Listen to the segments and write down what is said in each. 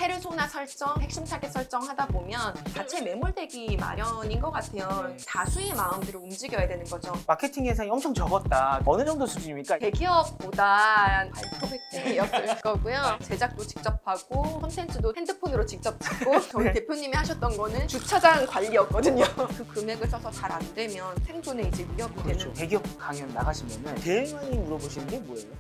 페르소나 설정, 핵심 타겟 설정하다 보면 자체 매몰되기 마련인 것 같아요. 다수의 마음들을 움직여야 되는 거죠. 마케팅 예산이 엄청 적었다. 어느 정도 수준입니까? 대기업보다 발표 백대였을 거고요. 제작도 직접 하고 콘텐츠도 핸드폰으로 직접 찍고 저희 대표님이 하셨던 거는 주차장 관리였거든요. 그 금액을 써서 잘 안 되면 생존에 이제 위협이 그렇죠. 되는. 대기업 강연 나가시면은 제일 많이 물어보시는 게 뭐예요?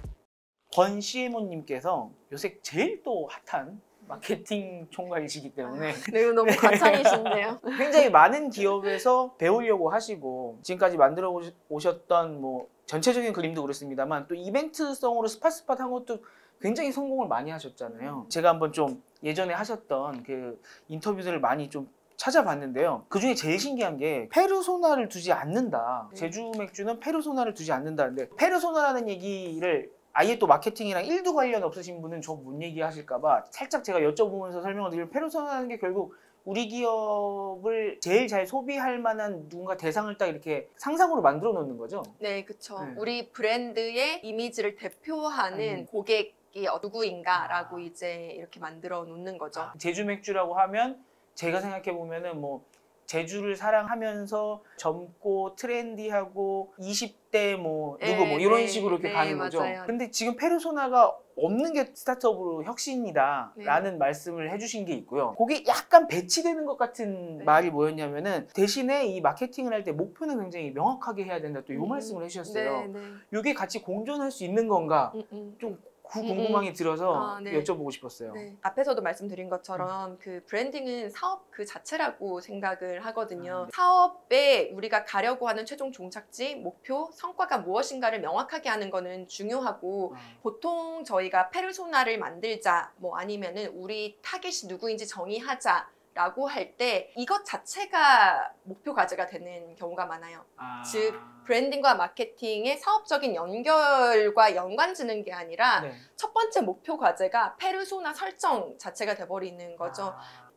권 CMO님께서 요새 제일 또 핫한 마케팅 총괄이시기 때문에 네, 너무 과찬이신데요. 굉장히 많은 기업에서 배우려고 하시고 지금까지 만들어 오셨던 뭐 전체적인 그림도 그렇습니다만 또 이벤트성으로 스팟한 것도 굉장히 성공을 많이 하셨잖아요. 제가 한번 좀 예전에 하셨던 그 인터뷰들을 많이 좀 찾아봤는데요. 그 중에 제일 신기한 게 페르소나를 두지 않는다. 제주 맥주는 페르소나를 두지 않는다는데 페르소나라는 얘기를 아예 또 마케팅이랑 1도 관련 없으신 분은 저 뭔 얘기 하실까봐 살짝 제가 여쭤보면서 설명을 드리면 페르소나라는 게 결국 우리 기업을 제일 잘 소비할 만한 누군가 대상을 딱 이렇게 상상으로 만들어 놓는 거죠. 네, 그렇죠. 네. 우리 브랜드의 이미지를 대표하는 고객이 누구인가라고 이제 이렇게 만들어 놓는 거죠. 제주 맥주라고 하면 제가 생각해 보면은 뭐 제주를 사랑하면서 젊고 트렌디하고 20대 뭐 누구 뭐 이런 식으로 이렇게 가는 거죠. 맞아요. 근데 지금 페르소나가 없는 게 스타트업으로 혁신이다 라는 말씀을 해주신 게 있고요. 그게 약간 배치되는 것 같은 말이 뭐였냐면은 대신에 이 마케팅을 할 때 목표는 굉장히 명확하게 해야 된다 또 이 말씀을 해주셨어요. 이게 같이 공존할 수 있는 건가 좀 궁금함이 들어서 여쭤보고 싶었어요. 네. 앞에서도 말씀드린 것처럼 그 브랜딩은 사업 그 자체라고 생각을 하거든요. 사업에 우리가 가려고 하는 최종 종착지, 목표, 성과가 무엇인가를 명확하게 하는 거는 중요하고 보통 저희가 페르소나를 만들자 뭐 아니면은 우리 타겟이 누구인지 정의하자 라고 할 때 이것 자체가 목표 과제가 되는 경우가 많아요. 즉 브랜딩과 마케팅의 사업적인 연결과 연관지는 게 아니라 첫 번째 목표 과제가 페르소나 설정 자체가 돼버리는 거죠.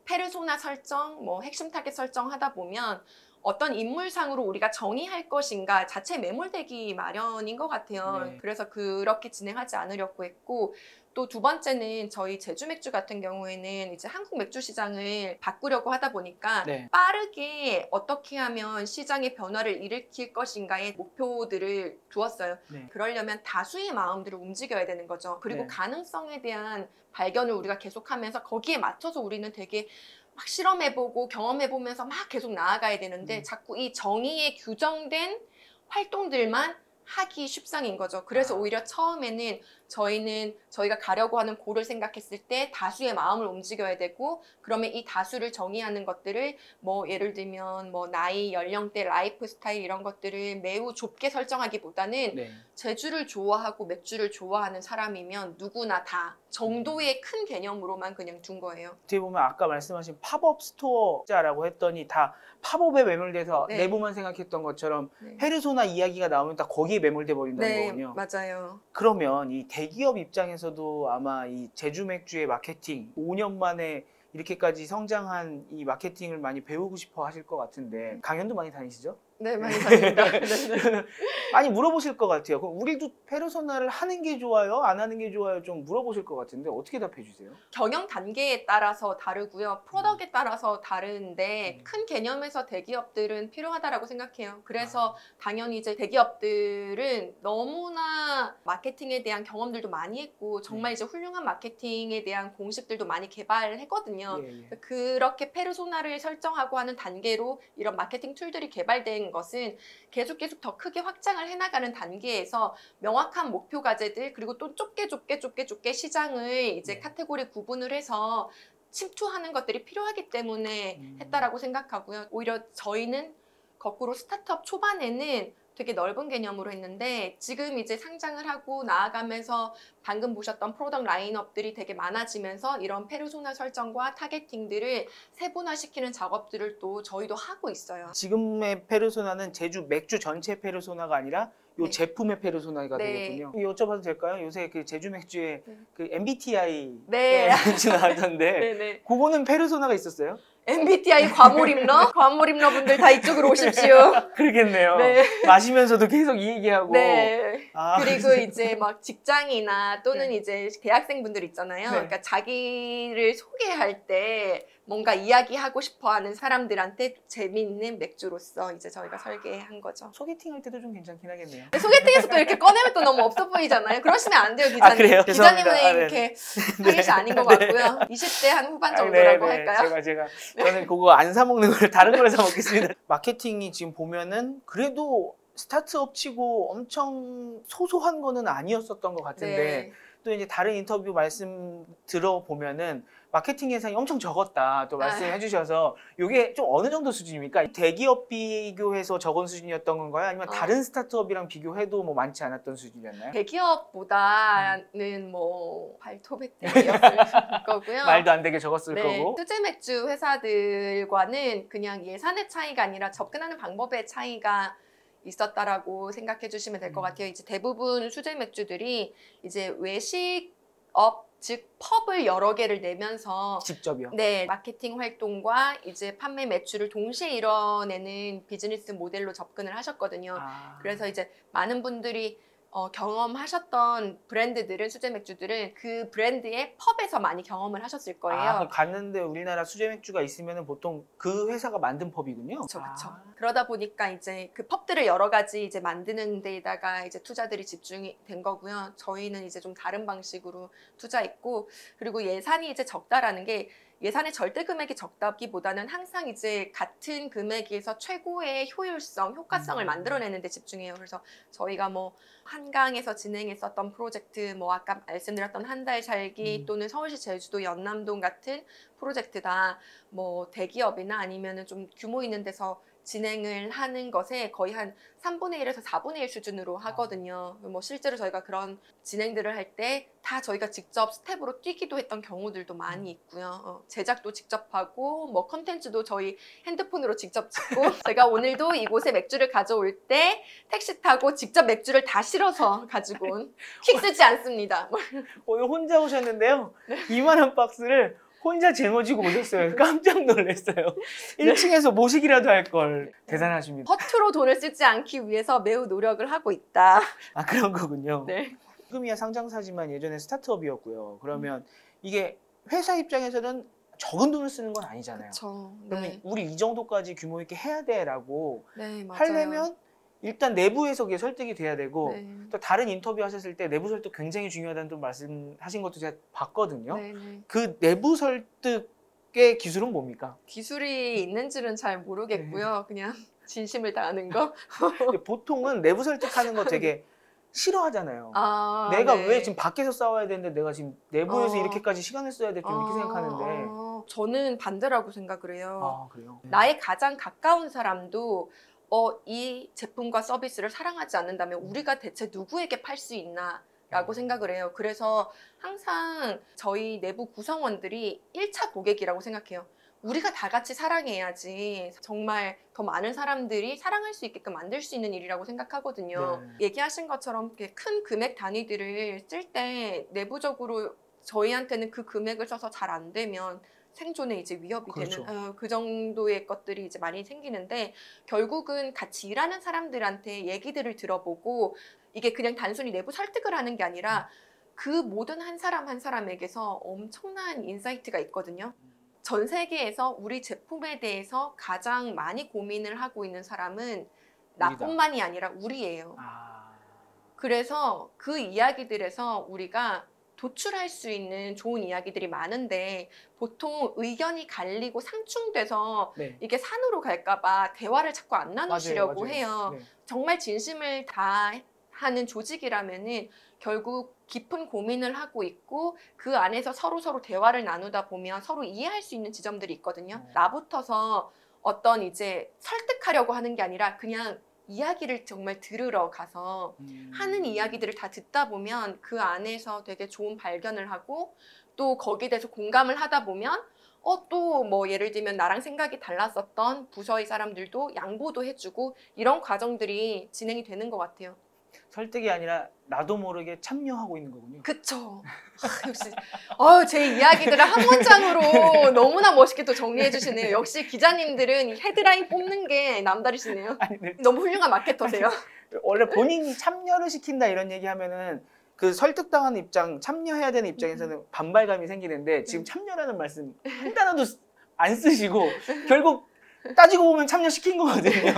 페르소나 설정, 뭐 핵심 타겟 설정하다 보면 어떤 인물상으로 우리가 정의할 것인가 자체 매몰되기 마련인 것 같아요. 그래서 그렇게 진행하지 않으려고 했고 또 두 번째는 저희 제주 맥주 같은 경우에는 이제 한국 맥주 시장을 바꾸려고 하다 보니까 빠르게 어떻게 하면 시장의 변화를 일으킬 것인가의 목표들을 두었어요. 그러려면 다수의 마음들을 움직여야 되는 거죠. 그리고 가능성에 대한 발견을 우리가 계속하면서 거기에 맞춰서 우리는 되게 막 실험해보고 경험해보면서 막 계속 나아가야 되는데 자꾸 이 정의에 규정된 활동들만 하기 쉽상인 거죠. 그래서 오히려 처음에는 저희가 가려고 하는 골을 생각했을 때 다수의 마음을 움직여야 되고 그러면 이 다수를 정의하는 것들을 뭐 예를 들면 뭐 나이, 연령대, 라이프 스타일 이런 것들을 매우 좁게 설정하기보다는 제주를 좋아하고 맥주를 좋아하는 사람이면 누구나 다 정도의 큰 개념으로만 그냥 둔 거예요. 어떻게 보면 아까 말씀하신 팝업 스토어자라고 했더니 다 팝업에 매몰돼서 내부만 생각했던 것처럼 페르소나 이야기가 나오면 다 거기에 매몰돼 버린다는 거군요. 맞아요. 그러면 이 대기업 입장에서도 아마 이 제주 맥주의 마케팅 5년 만에 이렇게까지 성장한 이 마케팅을 많이 배우고 싶어 하실 것 같은데 강연도 많이 다니시죠? 네, 많이 다닙니다. 많이 물어보실 것 같아요. 그럼 우리도 페르소나를 하는 게 좋아요? 안 하는 게 좋아요? 좀 물어보실 것 같은데 어떻게 답해 주세요? 경영 단계에 따라서 다르고요. 프로덕트에 따라서 다른데 큰 개념에서 대기업들은 필요하다라고 생각해요. 그래서 당연히 이제 대기업들은 너무나 마케팅에 대한 경험들도 많이 했고 정말 이제 훌륭한 마케팅에 대한 공식들도 많이 개발했거든요. 그렇게 페르소나를 설정하고 하는 단계로 이런 마케팅 툴들이 개발된 것은 계속 더 크게 확장을 해나가는 단계에서 명확한 목표 과제들 그리고 또 좁게 시장을 이제 카테고리 구분을 해서 침투하는 것들이 필요하기 때문에 했다라고 생각하고요. 오히려 저희는 거꾸로 스타트업 초반에는 되게 넓은 개념으로 했는데 지금 이제 상장을 하고 나아가면서 방금 보셨던 프로덕트 라인업들이 되게 많아지면서 이런 페르소나 설정과 타겟팅들을 세분화시키는 작업들을 또 저희도 하고 있어요. 지금의 페르소나는 제주 맥주 전체 페르소나가 아니라 요 제품의 페르소나가 되겠군요. 여쭤봐도 될까요? 요새 그 제주 맥주에 그 MBTI 나왔던데 그거는 페르소나가 있었어요? MBTI 과몰입러? 과몰입러 분들 다 이쪽으로 오십시오. 그러겠네요. 마시면서도 계속 이 얘기하고. 그리고 이제 막 직장이나 또는 이제 대학생분들 있잖아요. 그러니까 자기를 소개할 할 때 뭔가 이야기하고 싶어하는 사람들한테 재미있는 맥주로서 이제 저희가 설계한 거죠. 소개팅 할 때도 좀 괜찮긴 하겠네요. 근데 소개팅에서 또 이렇게 꺼내면 또 너무 없어 보이잖아요. 그러시면 안 돼요, 기자님. 그래요? 기자님은 죄송합니다. 이렇게 타깃이 아닌 것 같고요. 20대 한 후반 정도라고 할까요? 저는 그거 안 사 먹는 걸 다른 걸 사 먹겠습니다. 마케팅이 지금 보면은 그래도 스타트업 치고 엄청 소소한 거는 아니었었던 것 같은데 네. 또 이제 다른 인터뷰 말씀 들어보면은 마케팅 예산이 엄청 적었다 또 말씀해 주셔서 이게 좀 어느 정도 수준입니까? 대기업 비교해서 적은 수준이었던 건가요? 아니면 다른 스타트업이랑 비교해도 뭐 많지 않았던 수준이었나요? 대기업보다는 뭐 발톱의 대기업일 거고요. 말도 안 되게 적었을 네, 거고. 수제 맥주 회사들과는 그냥 예산의 차이가 아니라 접근하는 방법의 차이가 있었다라고 생각해 주시면 될 것 같아요. 이제 대부분 수제 맥주들이 이제 외식업, 즉 펍을 여러 개를 내면서 직접이요? 네, 마케팅 활동과 이제 판매 매출을 동시에 이뤄내는 비즈니스 모델로 접근을 하셨거든요. 그래서 이제 많은 분들이 경험하셨던 브랜드들은 수제 맥주들은 그 브랜드의 펍에서 많이 경험을 하셨을 거예요. 갔는데 우리나라 수제 맥주가 있으면 보통 그 회사가 만든 펍이군요. 그렇죠. 그러다 보니까 이제 그 펍들을 여러 가지 이제 만드는 데에다가 이제 투자들이 집중이 된 거고요. 저희는 이제 좀 다른 방식으로 투자했고, 그리고 예산이 이제 적다라는 게 예산의 절대 금액이 적다기보다는 항상 이제 같은 금액에서 최고의 효율성, 효과성을 만들어내는 데 집중해요. 그래서 저희가 뭐 한강에서 진행했었던 프로젝트, 뭐 아까 말씀드렸던 한 달 살기 또는 서울시 제주도 연남동 같은 프로젝트다 뭐 대기업이나 아니면은 좀 규모 있는 데서 진행을 하는 것에 거의 한 3분의 1에서 4분의 1 수준으로 하거든요. 뭐 실제로 저희가 그런 진행들을 할 때 다 저희가 직접 스텝으로 뛰기도 했던 경우들도 많이 있고요. 제작도 직접 하고 뭐 컨텐츠도 저희 핸드폰으로 직접 찍고 제가 오늘도 이곳에 맥주를 가져올 때 택시 타고 직접 맥주를 다 실어서 가지고 온 킥 쓰지 않습니다. 오늘 혼자 오셨는데요. 이만한 박스를 혼자 짊어지고 오셨어요. 깜짝 놀랐어요. 1층에서 모시기라도 할 걸. 대단하십니다. 허투루 돈을 쓰지 않기 위해서 매우 노력을 하고 있다. 그런 거군요. 네. 지금이야 상장사지만 예전에 스타트업이었고요. 그러면 이게 회사 입장에서는 적은 돈을 쓰는 건 아니잖아요. 그렇죠. 그러면 우리 이 정도까지 규모 있게 해야 돼라고 네, 맞아요. 하려면 일단 내부에서 그게 설득이 돼야 되고 네. 또 다른 인터뷰 하셨을 때 내부 설득 굉장히 중요하다는 또 말씀하신 것도 제가 봤거든요. 네. 그 내부 설득의 기술은 뭡니까? 기술이 있는지는 잘 모르겠고요. 그냥 진심을 다하는 거. 근데 보통은 내부 설득하는 거 되게 싫어하잖아요. 내가 네. 왜 지금 밖에서 싸워야 되는데 내가 지금 내부에서 이렇게까지 시간을 써야 돼? 좀 이렇게 생각하는데. 저는 반대라고 생각을 해요. 그래요? 나의 가장 가까운 사람도 이 제품과 서비스를 사랑하지 않는다면 우리가 대체 누구에게 팔 수 있나? 라고 생각을 해요. 그래서 항상 저희 내부 구성원들이 1차 고객이라고 생각해요. 우리가 다 같이 사랑해야지 정말 더 많은 사람들이 사랑할 수 있게끔 만들 수 있는 일이라고 생각하거든요. 네. 얘기하신 것처럼 큰 금액 단위들을 쓸 때 내부적으로 저희한테는 그 금액을 써서 잘 안 되면 생존에 이제 위협이 그렇죠. 되는 그 정도의 것들이 이제 많이 생기는데 결국은 같이 일하는 사람들한테 얘기들을 들어보고 이게 그냥 단순히 내부 설득을 하는 게 아니라 그 모든 한 사람 한 사람에게서 엄청난 인사이트가 있거든요. 전 세계에서 우리 제품에 대해서 가장 많이 고민을 하고 있는 사람은 나뿐만이 아니라 우리예요. 그래서 그 이야기들에서 우리가 도출할 수 있는 좋은 이야기들이 많은데 보통 의견이 갈리고 상충돼서 이게 산으로 갈까봐 대화를 자꾸 안 나누시려고 해요. 정말 진심을 다하는 조직이라면은 결국 깊은 고민을 하고 있고 그 안에서 서로 대화를 나누다 보면 서로 이해할 수 있는 지점들이 있거든요. 나부터서 어떤 이제 설득하려고 하는 게 아니라 그냥 이야기를 정말 들으러 가서 하는 이야기들을 다 듣다 보면 그 안에서 되게 좋은 발견을 하고 또 거기에 대해서 공감을 하다 보면 또 뭐 예를 들면 나랑 생각이 달랐었던 부서의 사람들도 양보도 해주고 이런 과정들이 진행이 되는 것 같아요. 설득이 아니라 나도 모르게 참여하고 있는 거군요. 그쵸. 역시 제 이야기들을 한 문장으로 너무나 멋있게 또 정리해 주시네요. 역시 기자님들은 이 헤드라인 뽑는 게 남다르시네요. 너무 훌륭한 마케터세요. 원래 본인이 참여를 시킨다 이런 얘기하면은 그 설득당하는 입장, 참여해야 되는 입장에서는 반발감이 생기는데 지금 참여라는 말씀 한 단어도 안 쓰시고 결국 따지고 보면 참여시킨 거거든요.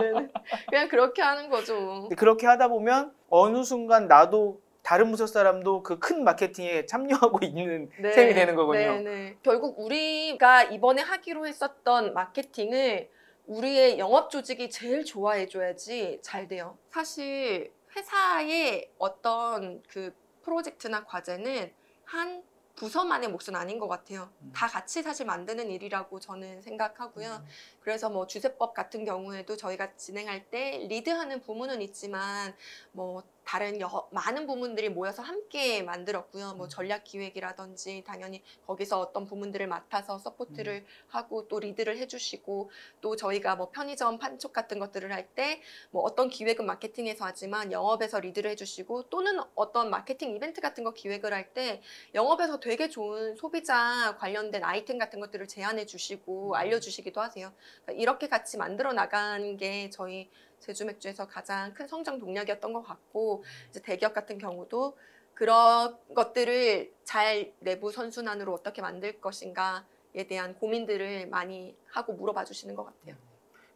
네네. 그냥 그렇게 하는 거죠. 근데 그렇게 하다 보면 어느 순간 나도 다른 부서 사람도 그 큰 마케팅에 참여하고 있는 네. 셈이 되는 거군요. 네네. 결국 우리가 이번에 하기로 했었던 마케팅을 우리의 영업 조직이 제일 좋아해줘야지 잘 돼요. 사실 회사의 어떤 그 프로젝트나 과제는 한 부서만의 몫은 아닌 것 같아요. 다 같이 사실 만드는 일이라고 저는 생각하고요. 그래서 뭐 주세법 같은 경우에도 저희가 진행할 때 리드하는 부문은 있지만 뭐 다른 많은 부문들이 모여서 함께 만들었고요. 뭐 전략 기획이라든지 당연히 거기서 어떤 부문들을 맡아서 서포트를 하고 또 리드를 해주시고 또 저희가 뭐 편의점 판촉 같은 것들을 할 때 뭐 어떤 기획은 마케팅에서 하지만 영업에서 리드를 해주시고 또는 어떤 마케팅 이벤트 같은 거 기획을 할 때 영업에서 되게 좋은 소비자 관련된 아이템 같은 것들을 제안해 주시고 알려주시기도 하세요. 그러니까 이렇게 같이 만들어 나간 게 저희 제주 맥주에서 가장 큰 성장 동력이었던 것 같고 이제 대기업 같은 경우도 그런 것들을 잘 내부 선순환으로 어떻게 만들 것인가에 대한 고민들을 많이 하고 물어봐 주시는 것 같아요.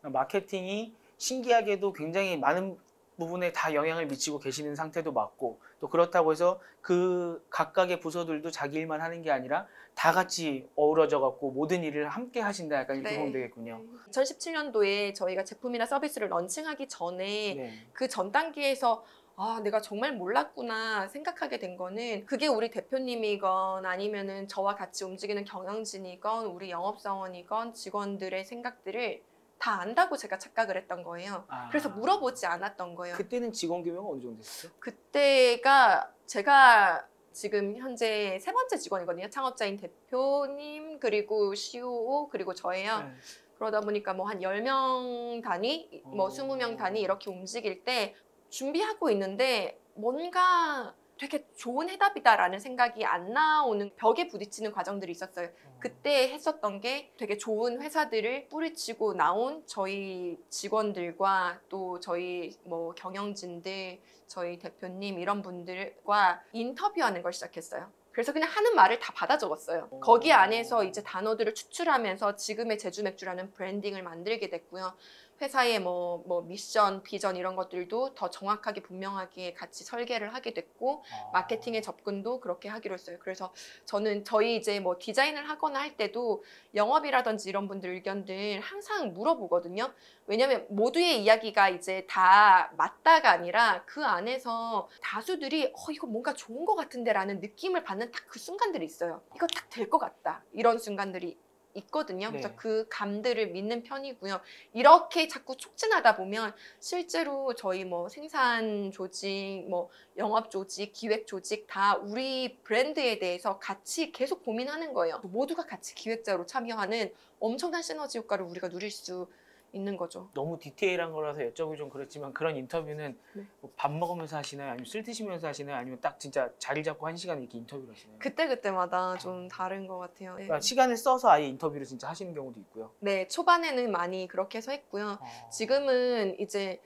마케팅이 신기하게도 굉장히 많은 부분에 다 영향을 미치고 계시는 상태도 맞고 또 그렇다고 해서 그 각각의 부서들도 자기 일만 하는 게 아니라 다 같이 어우러져 갖고 모든 일을 함께 하신다 약간 이렇게 보면 되겠군요. 2017년도에 저희가 제품이나 서비스를 런칭하기 전에 그 전 단계에서 아, 내가 정말 몰랐구나 생각하게 된 거는 그게 우리 대표님이건 아니면은 저와 같이 움직이는 경영진이건 우리 영업사원이건 직원들의 생각들을 다 안다고 제가 착각을 했던 거예요. 그래서 물어보지 않았던 거예요. 그때는 직원 규모가 어느 정도 됐었죠? 그때가 제가 지금 현재 3번째 직원이거든요. 창업자인 대표님 그리고 COO 그리고 저예요. 그러다 보니까 뭐 한 10명 단위, 뭐 20명 단위 이렇게 움직일 때 준비하고 있는데 뭔가 되게 좋은 해답이다라는 생각이 안 나오는 벽에 부딪히는 과정들이 있었어요. 그때 했었던 게 되게 좋은 회사들을 뿌리치고 나온 저희 직원들과 또 저희 뭐 경영진들, 저희 대표님 이런 분들과 인터뷰하는 걸 시작했어요. 그래서 그냥 하는 말을 다 받아 적었어요. 거기 안에서 이제 단어들을 추출하면서 지금의 제주 맥주라는 브랜딩을 만들게 됐고요. 회사의 뭐 미션, 비전 이런 것들도 더 정확하게 분명하게 같이 설계를 하게 됐고 마케팅의 접근도 그렇게 하기로 했어요. 그래서 저는 저희 이제 뭐 디자인을 하거나 할 때도 영업이라든지 이런 분들 의견들 항상 물어보거든요. 왜냐면 모두의 이야기가 이제 다 맞다가 아니라 그 안에서 다수들이 이거 뭔가 좋은 것 같은데 라는 느낌을 받는 딱 그 순간들이 있어요. 이거 딱 될 것 같다. 이런 순간들이 있거든요. 그래서 그 감들을 믿는 편이고요. 이렇게 자꾸 촉진하다 보면 실제로 저희 뭐 생산 조직, 뭐 영업 조직, 기획 조직 다 우리 브랜드에 대해서 같이 계속 고민하는 거예요. 모두가 같이 기획자로 참여하는 엄청난 시너지 효과를 우리가 누릴 수 있는 거죠. 너무 디테일한 거라서 여쭤보기 좀 그렇지만 그런 인터뷰는 뭐 밥 먹으면서 하시나요? 아니면 술 드시면서 하시나요? 아니면 딱 진짜 자리 잡고 1시간 이렇게 인터뷰를 하시나요? 그때그때마다 좀 다른 것 같아요. 그러니까 시간을 써서 아예 인터뷰를 진짜 하시는 경우도 있고요. 네, 초반에는 많이 그렇게 해서 했고요. 지금은 이제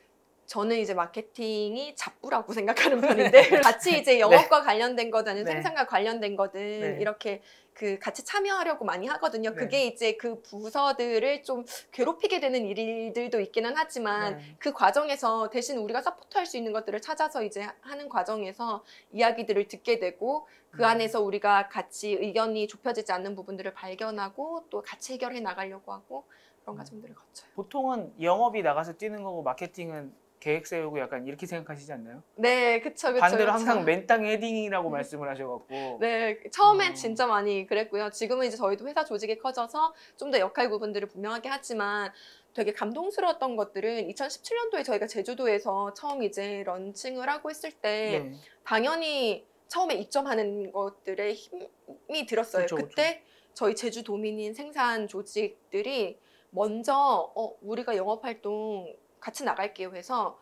저는 이제 마케팅이 잡부라고 생각하는 편인데 같이 이제 영업과 관련된 거든 생산과 관련된 거든 이렇게 그 같이 참여하려고 많이 하거든요. 그게 이제 그 부서들을 좀 괴롭히게 되는 일들도 있기는 하지만 그 과정에서 대신 우리가 서포트할 수 있는 것들을 찾아서 이제 하는 과정에서 이야기들을 듣게 되고 그 안에서 우리가 같이 의견이 좁혀지지 않는 부분들을 발견하고 또 같이 해결해 나가려고 하고 그런 과정들을 거쳐요. 보통은 영업이 나가서 뛰는 거고 마케팅은 계획 세우고 약간 이렇게 생각하시지 않나요? 네, 그쵸. 반대로 항상 맨 땅 헤딩이라고 말씀을 하셔갖고. 네, 처음엔 진짜 많이 그랬고요. 지금은 이제 저희도 회사 조직이 커져서 좀 더 역할 구분들을 분명하게 하지만 되게 감동스러웠던 것들은 2017년도에 저희가 제주도에서 처음 이제 런칭을 하고 있을 때 당연히 처음에 입점하는 것들에 힘이 들었어요. 그때 저희 제주 도민인 생산 조직들이 먼저 우리가 영업활동 같이 나갈게요 해서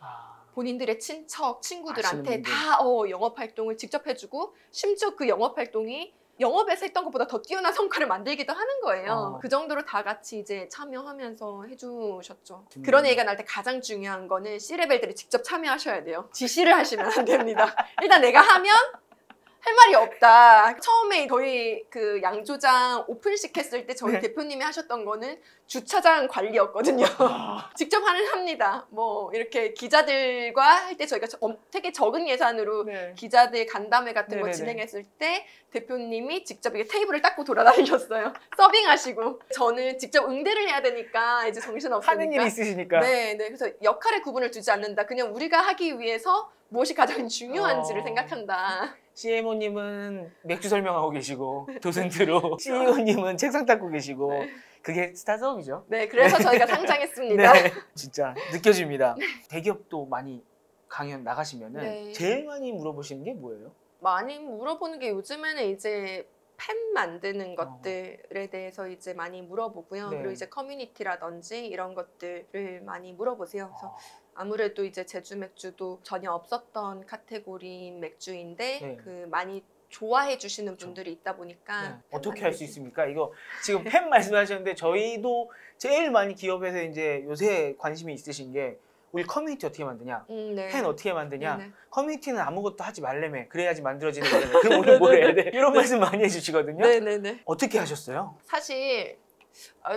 본인들의 친척, 친구들한테 다 영업활동을 직접 해주고 심지어 그 영업활동이 영업에서 했던 것보다 더 뛰어난 성과를 만들기도 하는 거예요. 어. 그 정도로 다 같이 이제 참여하면서 해주셨죠. 그런 얘기가 날 때 가장 중요한 거는 C레벨들이 직접 참여하셔야 돼요. 지시를 하시면 안 됩니다. 일단 내가 하면 할 말이 없다. 처음에 저희 그 양조장 오픈식 했을 때 저희 네. 대표님이 하셨던 거는 주차장 관리였거든요. 직접 합니다. 뭐 이렇게 기자들과 할 때 저희가 되게 적은 예산으로 네. 기자들 간담회 같은 거 네네네. 진행했을 때 대표님이 직접 이게 테이블을 닦고 돌아다니셨어요. 서빙하시고 저는 직접 응대를 해야 되니까 이제 정신 없으니까 하는 일이 있으시니까. 네. 그래서 역할의 구분을 두지 않는다. 그냥 우리가 하기 위해서 무엇이 가장 중요한지를 생각한다. CMO님은 맥주 설명하고 계시고 도슨트로 CEO님은 책상 닦고 계시고 네. 그게 스타트업이죠. 네, 그래서 저희가 상장했습니다. 네, 진짜 느껴집니다. 대기업도 많이 강연 나가시면은 네. 제일 많이 물어보시는 게 뭐예요? 많이 물어보는 게 요즘에는 이제 펜 만드는 것들에 대해서 이제 많이 물어보고요. 네. 그리고 이제 커뮤니티라든지 이런 것들을 많이 물어보세요. 그래서 아무래도 이제 제주 맥주도 전혀 없었던 카테고리인 맥주인데 네. 그 많이 좋아해 주시는 분들이 있다 보니까 네. 어떻게 할 수 있습니까? 이거 지금 펜 말씀하셨는데 저희도 제일 많이 기업에서 이제 요새 관심이 있으신 게 우리 커뮤니티 어떻게 만드냐? 네. 펜 어떻게 만드냐? 네네. 커뮤니티는 아무것도 하지 말래매. 그래야지 만들어지는 거라며. 그럼 오늘 뭘 해야 돼? 이런 말씀 많이 해주시거든요. 네네네. 어떻게 하셨어요? 사실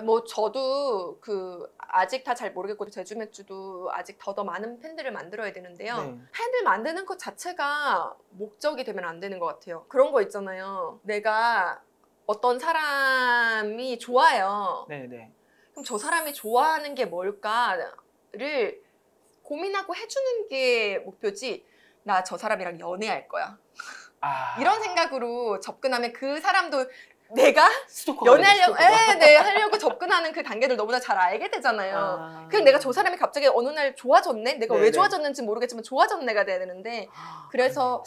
뭐 저도 그 아직 다 잘 모르겠고 제주 맥주도 아직 더 많은 팬들을 만들어야 되는데요. 네. 팬을 만드는 것 자체가 목적이 되면 안 되는 것 같아요. 그런 거 있잖아요. 내가 어떤 사람이 좋아요. 네네. 그럼 저 사람이 좋아하는 게 뭘까를 고민하고 해주는 게 목표지. 나 저 사람이랑 연애할 거야. 아, 이런 생각으로 접근하면 그 사람도 내가 스토커가 연애하려고, 되죠, 스토커가. 네, 하려고 접근하는 그 단계를 너무나 잘 알게 되잖아요. 아. 그럼 내가 저 사람이 갑자기 어느 날 좋아졌네? 내가 네네. 왜 좋아졌는지 모르겠지만 좋아졌는 애가 돼야 되는데, 그래서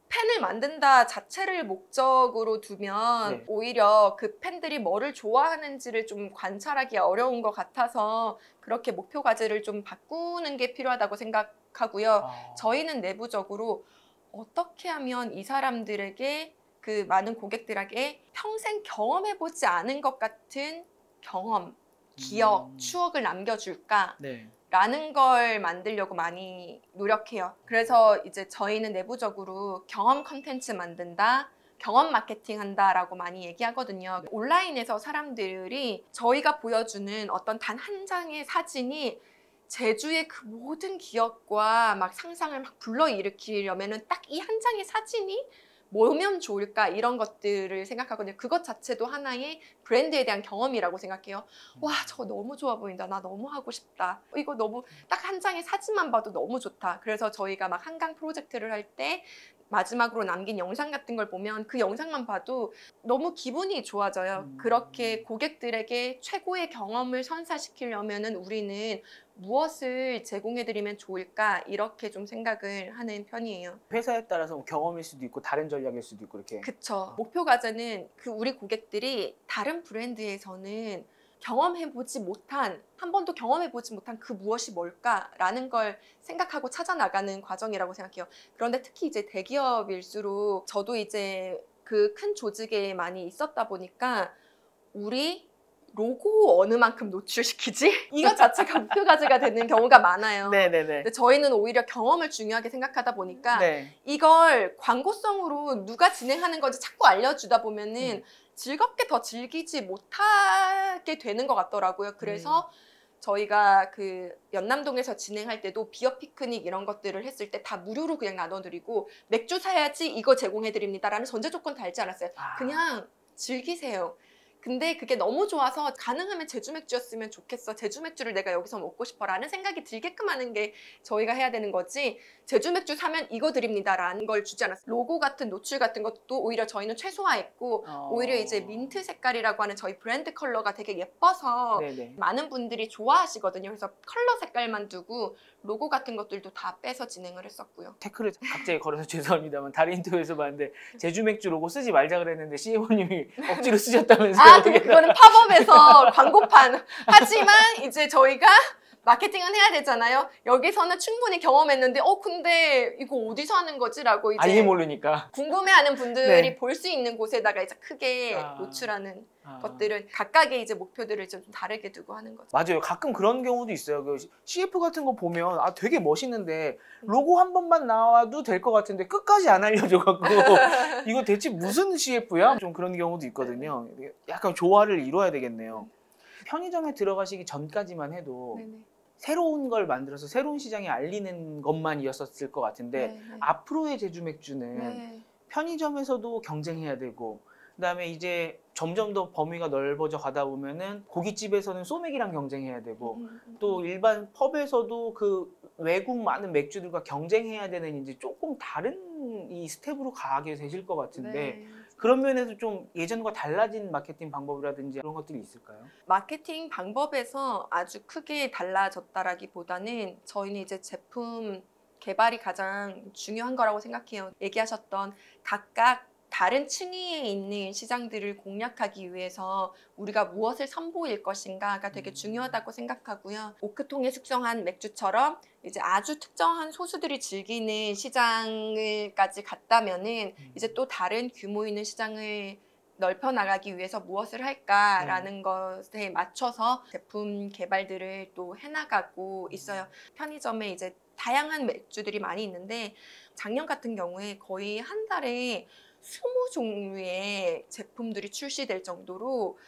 팬을 만든다 자체를 목적으로 두면 네. 오히려 그 팬들이 뭐를 좋아하는지를 좀 관찰하기 어려운 것 같아서 그렇게 목표 과제를 좀 바꾸는 게 필요하다고 생각하고요. 저희는 내부적으로 어떻게 하면 이 사람들에게 그 많은 고객들에게 평생 경험해보지 않은 것 같은 경험, 기억, 추억을 남겨줄까? 네. 라는 걸 만들려고 많이 노력해요. 그래서 이제 저희는 내부적으로 경험 컨텐츠 만든다, 경험 마케팅 한다라고 많이 얘기하거든요. 온라인에서 사람들이 저희가 보여주는 어떤 단 한 장의 사진이 제주의 그 모든 기억과 막 상상을 막 불러일으키려면은 딱 이 한 장의 사진이 뭐면 좋을까 이런 것들을 생각하거든요. 그것 자체도 하나의 브랜드에 대한 경험이라고 생각해요. 와, 저거 너무 좋아 보인다. 나 너무 하고 싶다. 이거 너무 딱 한 장의 사진만 봐도 너무 좋다. 그래서 저희가 막 한강 프로젝트를 할 때 마지막으로 남긴 영상 같은 걸 보면 그 영상만 봐도 너무 기분이 좋아져요. 그렇게 고객들에게 최고의 경험을 선사시키려면은 우리는 무엇을 제공해드리면 좋을까 이렇게 좀 생각을 하는 편이에요. 회사에 따라서 뭐 경험일 수도 있고 다른 전략일 수도 있고 이렇게. 그쵸. 목표 과제는 그 우리 고객들이 다른 브랜드에서는 경험해보지 못한, 한 번도 경험해보지 못한 그 무엇이 뭘까라는 걸 생각하고 찾아나가는 과정이라고 생각해요. 그런데 특히 이제 대기업일수록 저도 이제 그 큰 조직에 많이 있었다 보니까 우리 로고 어느 만큼 노출시키지? 이것 자체가 목표 과제가 되는 경우가 많아요. 네네네. 근데 저희는 오히려 경험을 중요하게 생각하다 보니까 네. 이걸 광고성으로 누가 진행하는 건지 자꾸 알려주다 보면은 즐겁게 더 즐기지 못하게 되는 것 같더라고요. 그래서 저희가 그 연남동에서 진행할 때도 비어 피크닉 이런 것들을 했을 때 다 무료로 그냥 나눠드리고 맥주 사야지 이거 제공해드립니다라는 전제 조건 달지 않았어요. 그냥 즐기세요. 근데 그게 너무 좋아서 가능하면 제주 맥주였으면 좋겠어. 제주 맥주를 내가 여기서 먹고 싶어라는 생각이 들게끔 하는 게 저희가 해야 되는 거지. 제주 맥주 사면 이거 드립니다라는 걸 주지 않았어요. 로고 같은 노출 같은 것도 오히려 저희는 최소화했고 오히려 이제 민트 색깔이라고 하는 저희 브랜드 컬러가 되게 예뻐서 네네. 많은 분들이 좋아하시거든요. 그래서 컬러 색깔만 두고 로고 같은 것들도 다 빼서 진행을 했었고요. 태클을 갑자기 걸어서 죄송합니다만 다른 인터뷰에서 봤는데 제주 맥주 로고 쓰지 말자 그랬는데 CMO님이 억지로 쓰셨다면서요. 아, 그거는 팝업에서 광고판. 하지만 이제 저희가 마케팅은 해야 되잖아요. 여기서는 충분히 경험했는데 근데 이거 어디서 하는 거지라고 이제 알게 모르니까. 궁금해하는 분들이 네. 볼 수 있는 곳에다가 이제 크게 노출하는 것들은 각각의 이제 목표들을 좀 다르게 두고 하는 거죠. 맞아요. 가끔 그런 경우도 있어요. 그 CF 같은 거 보면 되게 멋있는데 로고 한 번만 나와도 될 것 같은데 끝까지 안 알려줘갖고 이거 대체 무슨 CF야? 좀 그런 경우도 있거든요. 약간 조화를 이뤄야 되겠네요. 편의점에 들어가시기 전까지만 해도 네네. 새로운 걸 만들어서 새로운 시장에 알리는 것만이었을 것 같은데 네, 네. 앞으로의 제주 맥주는 네. 편의점에서도 경쟁해야 되고 그다음에 이제 점점 더 범위가 넓어져 가다 보면은 고깃집에서는 소맥이랑 경쟁해야 되고 또 일반 펍에서도 그 외국 많은 맥주들과 경쟁해야 되는 이제 조금 다른 이 스텝으로 가게 되실 것 같은데 네. 그런 면에서 좀 예전과 달라진 마케팅 방법이라든지 그런 것들이 있을까요? 마케팅 방법에서 아주 크게 달라졌다라기보다는 저희는 이제 제품 개발이 가장 중요한 거라고 생각해요. 얘기하셨던 각각 다른 층위에 있는 시장들을 공략하기 위해서 우리가 무엇을 선보일 것인가가 되게 중요하다고 생각하고요. 오크통에 숙성한 맥주처럼 이제 아주 특정한 소수들이 즐기는 시장을까지 갔다면은 이제 또 다른 규모 있는 시장을 넓혀 나가기 위해서 무엇을 할까라는 것에 맞춰서 제품 개발들을 또 해나가고 있어요. 편의점에 이제 다양한 맥주들이 많이 있는데 작년 같은 경우에 거의 한 달에 20종류의 제품들이 출시될 정도로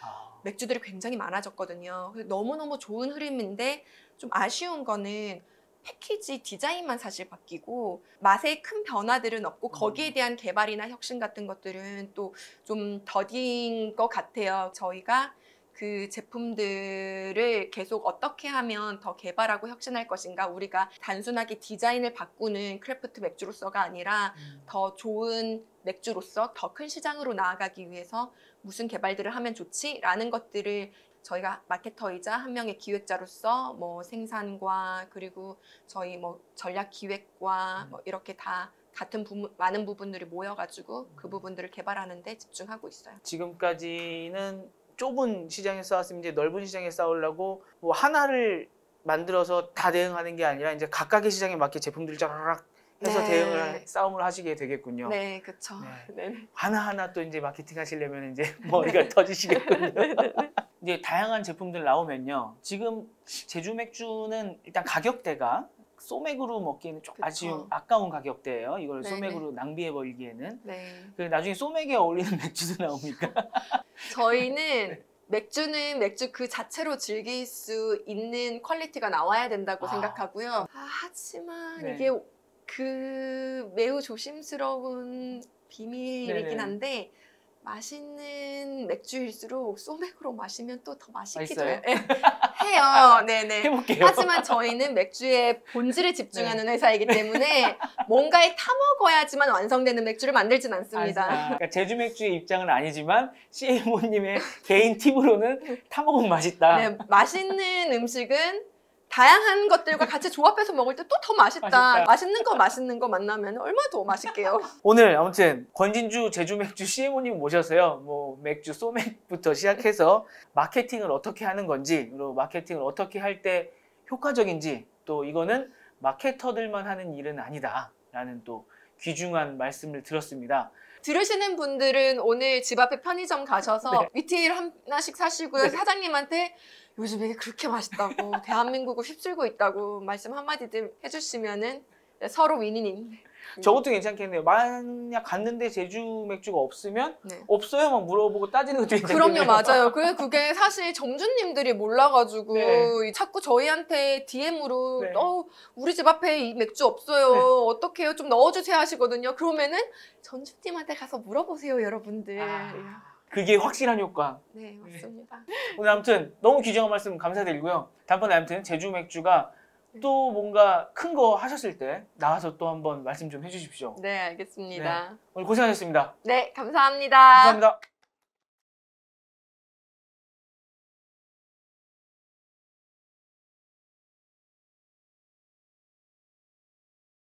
맥주들이 굉장히 많아졌거든요. 너무너무 좋은 흐름인데 좀 아쉬운 거는 패키지 디자인만 사실 바뀌고 맛에 큰 변화들은 없고 거기에 대한 개발이나 혁신 같은 것들은 또 좀 더딘 것 같아요. 저희가 그 제품들을 계속 어떻게 하면 더 개발하고 혁신할 것인가, 우리가 단순하게 디자인을 바꾸는 크래프트 맥주로서가 아니라 더 좋은 맥주로서 더 큰 시장으로 나아가기 위해서 무슨 개발들을 하면 좋지? 라는 것들을 저희가 마케터이자 한 명의 기획자로서 뭐 생산과 그리고 저희 뭐 전략 기획과 뭐 이렇게 다 같은 많은 부분들이 모여가지고 그 부분들을 개발하는 데 집중하고 있어요. 지금까지는 좁은 시장에 싸웠으면 이제 넓은 시장에 싸우려고 뭐 하나를 만들어서 다 대응하는 게 아니라 이제 각각의 시장에 맞게 제품들을 쫙 해서 싸움을 하시게 되겠군요. 네, 그렇죠. 네. 네. 하나하나 또 이제 마케팅 하시려면 이제 머리가 터지시겠군요. 이제 다양한 제품들 나오면요. 지금 제주 맥주는 일단 가격대가 소맥으로 먹기에는 좀 아까운 가격대예요. 이걸 소맥으로 낭비해 버리기에는. 네. 나중에 소맥에 어울리는 맥주도 나옵니까? 저희는 맥주는 맥주 그 자체로 즐길 수 있는 퀄리티가 나와야 된다고 생각하고요. 하지만 이게 그 매우 조심스러운 비밀이긴 한데 맛있는 맥주일수록 소맥으로 마시면 또 더 맛있기도 해요. 네네. 해볼게요. 하지만 저희는 맥주의 본질에 집중하는 회사이기 때문에 뭔가에 타먹어야지만 완성되는 맥주를 만들진 않습니다. 그러니까 제주 맥주의 입장은 아니지만 CMO님의 개인 팁으로는 타먹으면 맛있다. 네, 맛있는 음식은 다양한 것들과 같이 조합해서 먹을 때 또 더 맛있다. 맛있는 거 만나면 얼마나 더 맛있게요. 오늘 아무튼 권진주 제주 맥주 CMO님 모셔서요. 뭐 맥주 소맥부터 시작해서 마케팅을 어떻게 하는 건지, 그리고 마케팅을 어떻게 할 때 효과적인지, 또 이거는 마케터들만 하는 일은 아니다라는 또 귀중한 말씀을 들었습니다. 들으시는 분들은 오늘 집 앞에 편의점 가셔서 위티일 하나씩 사시고요. 사장님한테 요즘 이게 그렇게 맛있다고 대한민국을 휩쓸고 있다고 말씀 한마디들 해주시면은 서로 윈윈인. 저것도 괜찮겠네요. 만약 갔는데 제주 맥주가 없으면 없어요 막 물어보고 따지는 것도 괜찮겠네요. 그럼요, 맞아요. 그게 사실 점주님들이 몰라가지고 자꾸 저희한테 DM으로 우리 집 앞에 이 맥주 없어요. 어떡해요? 좀 넣어주세요 하시거든요. 그러면은 점주님한테 가서 물어보세요, 여러분들. 그게 확실한 효과. 네, 맞습니다. 오늘 아무튼 너무 귀중한 말씀 감사드리고요. 다음번에 아무튼 제주 맥주가 또 뭔가 큰 거 하셨을 때 나와서 또 한번 말씀 좀 해주십시오. 네, 알겠습니다. 오늘 고생하셨습니다. 네, 감사합니다. 감사합니다.